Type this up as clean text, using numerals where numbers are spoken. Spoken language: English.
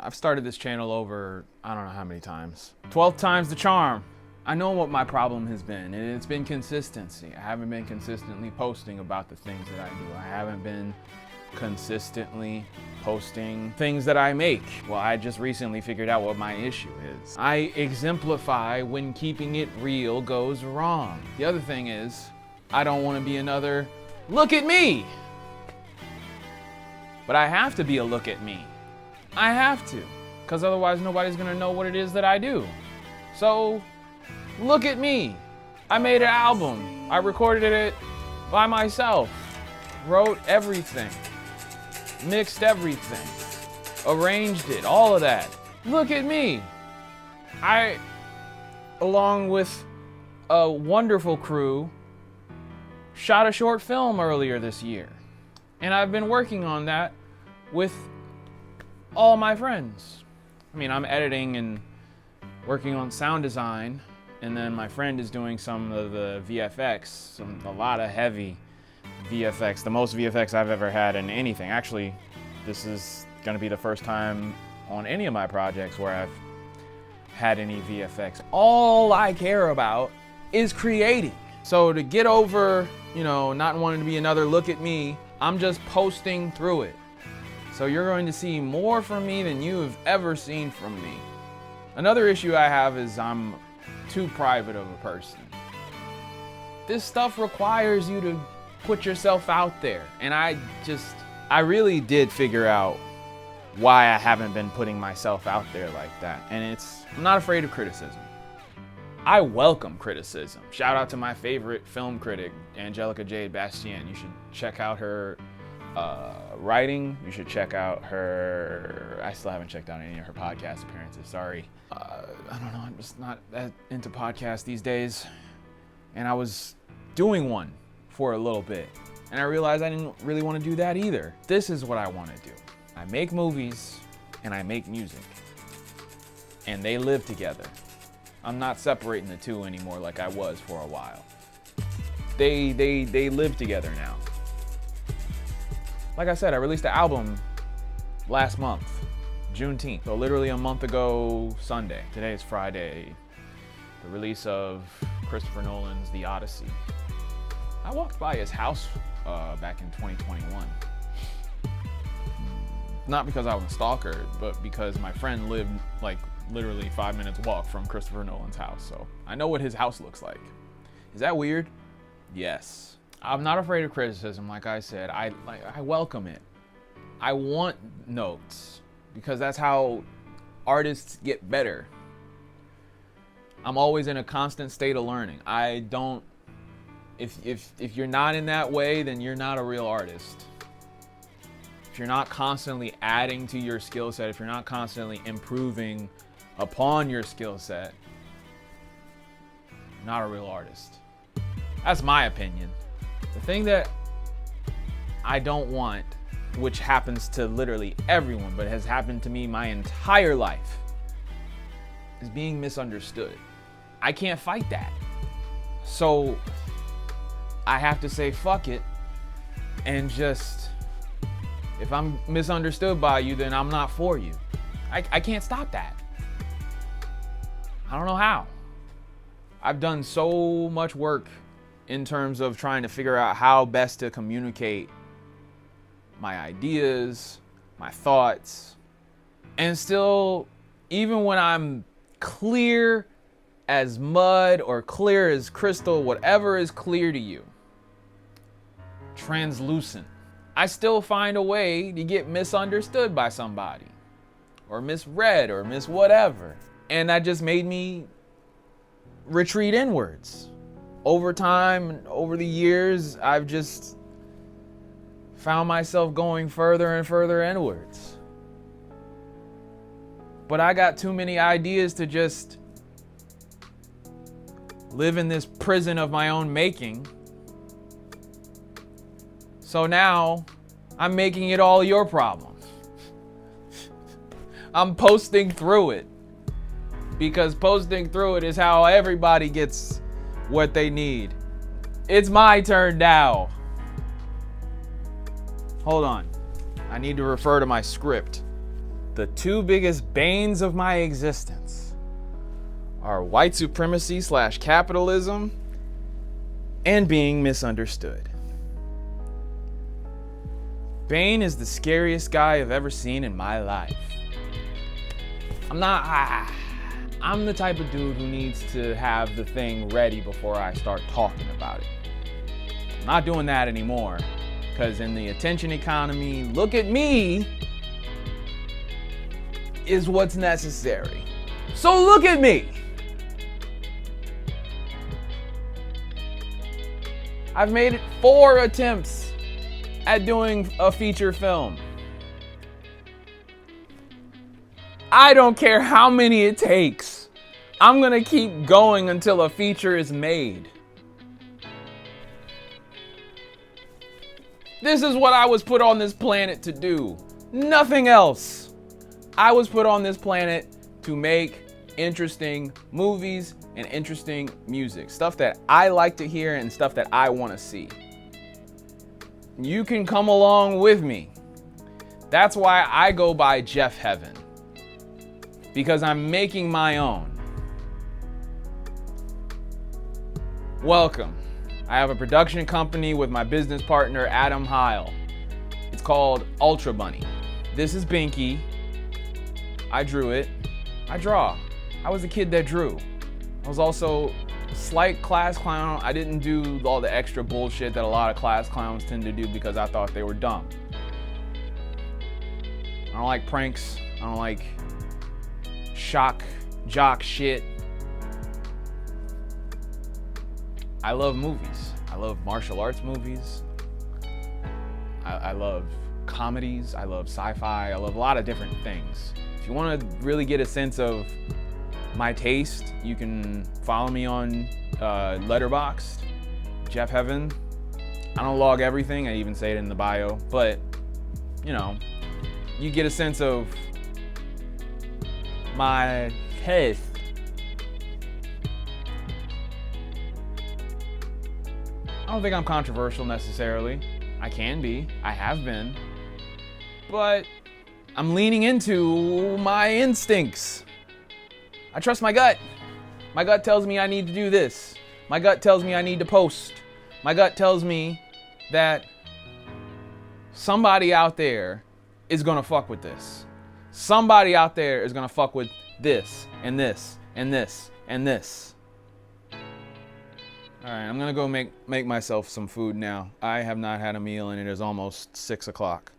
I've started this channel over, I don't know how many times. 12th time's the charm. I know what my problem has been, and it's been consistency. I haven't been consistently posting about the things that I do. I haven't been consistently posting things that I make. Well, I just recently figured out what my issue is. I exemplify when keeping it real goes wrong. The other thing is, I don't want to be another, look at me! But I have to be a look at me. I have to, because otherwise nobody's gonna know what it is that I do. So, look at me. I made an album. I recorded it by myself. Wrote everything. Mixed everything. Arranged it, all of that. Look at me. I, along with a wonderful crew, shot a short film earlier this year. And I've been working on that with all my friends. I mean, I'm editing and working on sound design, and then my friend is doing some of the VFX, a lot of heavy VFX, the most VFX I've ever had in anything. Actually, this is gonna be the first time on any of my projects where I've had any VFX. All I care about is creating. So to get over, not wanting to be another look at me, I'm just posting through it. So you're going to see more from me than you have ever seen from me. Another issue I have is I'm too private of a person. This stuff requires you to put yourself out there. And I really did figure out why I haven't been putting myself out there like that. And I'm not afraid of criticism. I welcome criticism. Shout out to my favorite film critic, ANGELICA JADE BASTIÉN. You should check out her writing. You should check out I still haven't checked out any of her podcast appearances, sorry. I don't know, I'm just not that into podcasts these days. And I was doing one for a little bit, and I realized I didn't really want to do that either. This is what I want to do. I make movies and I make music, and they live together. I'm not separating the two anymore like I was for a while. They live together now. Like I said, I released the album last month, Juneteenth. So literally a month ago Sunday. Today is Friday, the release of Christopher Nolan's The Odyssey. I walked by his house back in 2021. Not because I was a stalker, but because my friend lived like literally 5 minutes walk from Christopher Nolan's house. So I know what his house looks like. Is that weird? Yes. I'm not afraid of criticism, like I said. I welcome it. I want notes, because that's how artists get better. I'm always in a constant state of learning. If you're not in that way, then you're not a real artist. If you're not constantly adding to your skill set, if you're not constantly improving upon your skill set, you're not a real artist. That's my opinion. The thing that I don't want, which happens to literally everyone, but has happened to me my entire life, is being misunderstood. I can't fight that. So I have to say fuck it, and just, if I'm misunderstood by you, then I'm not for you. I can't stop that. I don't know how. I've done so much work in terms of trying to figure out how best to communicate my ideas, my thoughts, and still, even when I'm clear as mud or clear as crystal, whatever is clear to you, translucent, I still find a way to get misunderstood by somebody, or misread, or whatever. And that just made me retreat inwards. Over time, over the years, I've just found myself going further and further inwards. But I got too many ideas to just live in this prison of my own making. So now I'm making it all your problem. I'm posting through it, because posting through it is how everybody gets what they need. It's my turn now. Hold on. I need to refer to my script. the two biggest banes of my existence are white supremacy / capitalism and being misunderstood. Bane is the scariest guy I've ever seen in my life. I'm the type of dude who needs to have the thing ready before I start talking about it. I'm not doing that anymore, because in the attention economy, look at me is what's necessary. So look at me. I've made 4 attempts at doing a feature film. I don't care how many it takes. I'm gonna keep going until a feature is made. This is what I was put on this planet to do. Nothing else. I was put on this planet to make interesting movies and interesting music. Stuff that I like to hear and stuff that I want to see. You can come along with me. That's why I go by Jeff Heaven. Because I'm making my own. Welcome. I have a production company with my business partner, Adam Heil. It's called Ultra Bunny. This is Binky. I drew it. I draw. I was a kid that drew. I was also a slight class clown. I didn't do all the extra bullshit that a lot of class clowns tend to do because I thought they were dumb. I don't like pranks. I don't like jock shit. I love movies. I love martial arts movies. I love comedies. I love sci-fi. I love a lot of different things. If you want to really get a sense of my taste, you can follow me on Letterboxd, Jeff Heaven. I don't log everything. I even say it in the bio, but you know, you get a sense of my taste. I don't think I'm controversial necessarily. I can be. I have been. But I'm leaning into my instincts. I trust my gut. My gut tells me I need to do this. My gut tells me I need to post. My gut tells me that somebody out there is gonna fuck with this. Somebody out there is gonna fuck with this and this and this and this. All right, I'm gonna go make myself some food now. I have not had a meal and it is almost 6 o'clock.